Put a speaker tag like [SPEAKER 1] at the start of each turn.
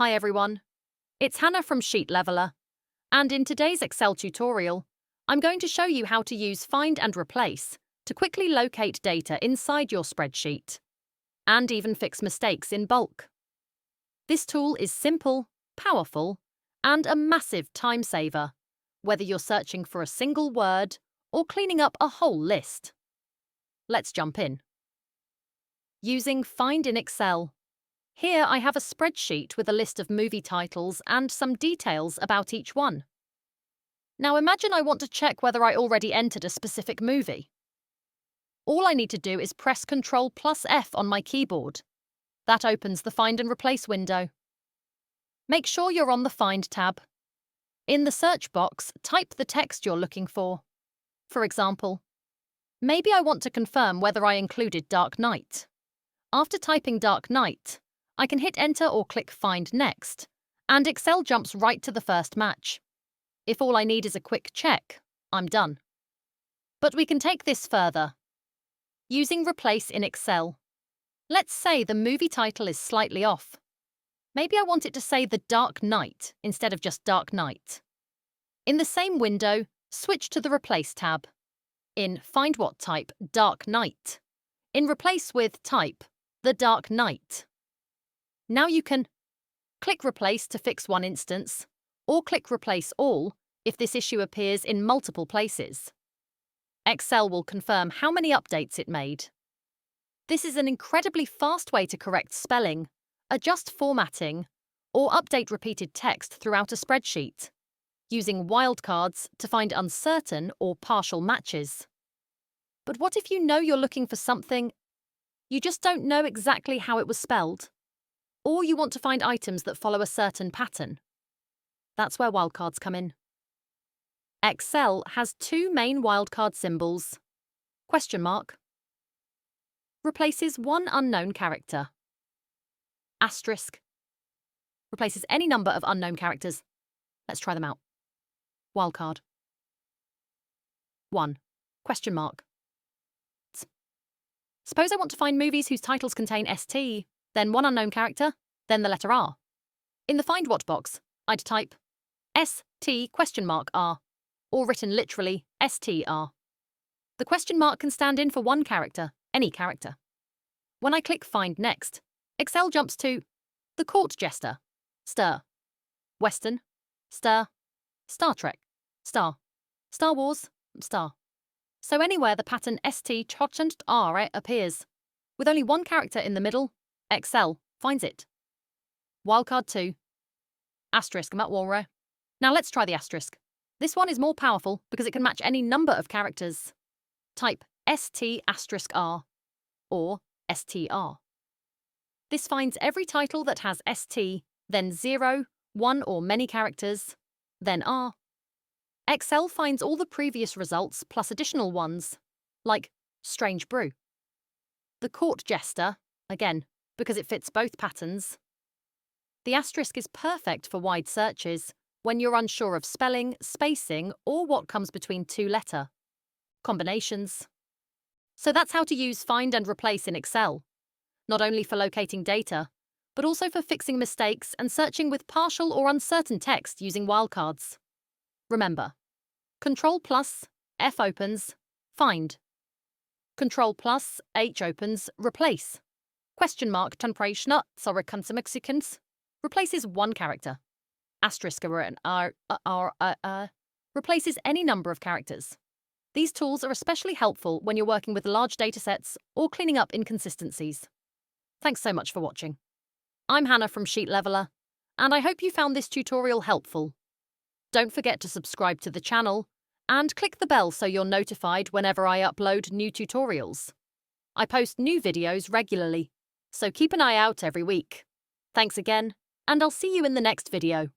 [SPEAKER 1] Hi everyone, it's Hannah from Sheet Leveler, and in today's Excel tutorial, I'm going to show you how to use Find and Replace to quickly locate data inside your spreadsheet, and even fix mistakes in bulk. This tool is simple, powerful, and a massive time saver, whether you're searching for a single word or cleaning up a whole list. Let's jump in. Using Find in Excel. Here I have a spreadsheet with a list of movie titles and some details about each one. Now imagine I want to check whether I already entered a specific movie. All I need to do is press Ctrl+F on my keyboard. That opens the Find and Replace window. Make sure you're on the Find tab. In the search box, type the text you're looking for. For example, maybe I want to confirm whether I included Dark Knight. After typing Dark Knight, I can hit Enter or click Find Next, and Excel jumps right to the first match. If all I need is a quick check, I'm done. But we can take this further. Using Replace in Excel. Let's say the movie title is slightly off. Maybe I want it to say The Dark Knight instead of just Dark Knight. In the same window, switch to the Replace tab. In Find What type Dark Knight. In Replace with type The Dark Knight. Now you can click Replace to fix one instance, or click Replace All if this issue appears in multiple places. Excel will confirm how many updates it made. This is an incredibly fast way to correct spelling, adjust formatting, or update repeated text throughout a spreadsheet, using wildcards to find uncertain or partial matches. But what if you know you're looking for something, you just don't know exactly how it was spelled? Or you want to find items that follow a certain pattern? That's where wildcards come in. Excel has two main wildcard symbols. Question mark replaces one unknown character. Asterisk replaces any number of unknown characters. Let's try them out. Wildcard. 1. Question mark. Suppose I want to find movies whose titles contain ST, then one unknown character, then the letter R. In the Find What box, I'd type ST question mark R, or written literally STR. The question mark can stand in for one character, any character. When I click Find Next, Excel jumps to The Court Jester, Stir, Western, Stir, Star Trek, Star, Star Wars, Star. So anywhere the pattern ST R appears, with only one character in the middle, Excel finds it. Wildcard 2. Asterisk Matt Walra. Now let's try the asterisk. This one is more powerful because it can match any number of characters. Type ST*R or STR. This finds every title that has ST, then 0, 1 or many characters, then R. Excel finds all the previous results plus additional ones, like Strange Brew. The Court Jester, again, because it fits both patterns. The asterisk is perfect for wide searches when you're unsure of spelling, spacing, or what comes between two-letter combinations. So that's how to use Find and Replace in Excel, not only for locating data, but also for fixing mistakes and searching with partial or uncertain text using wildcards. Remember, Ctrl+F opens Find. Ctrl+H opens Replace. Question mark Temperation replaces one character. Asterisk replaces any number of characters. These tools are especially helpful when you're working with large datasets or cleaning up inconsistencies. Thanks so much for watching. I'm Hannah from Sheet Leveler, and I hope you found this tutorial helpful. Don't forget to subscribe to the channel and click the bell so you're notified whenever I upload new tutorials. I post new videos regularly, so keep an eye out every week. Thanks again, and I'll see you in the next video.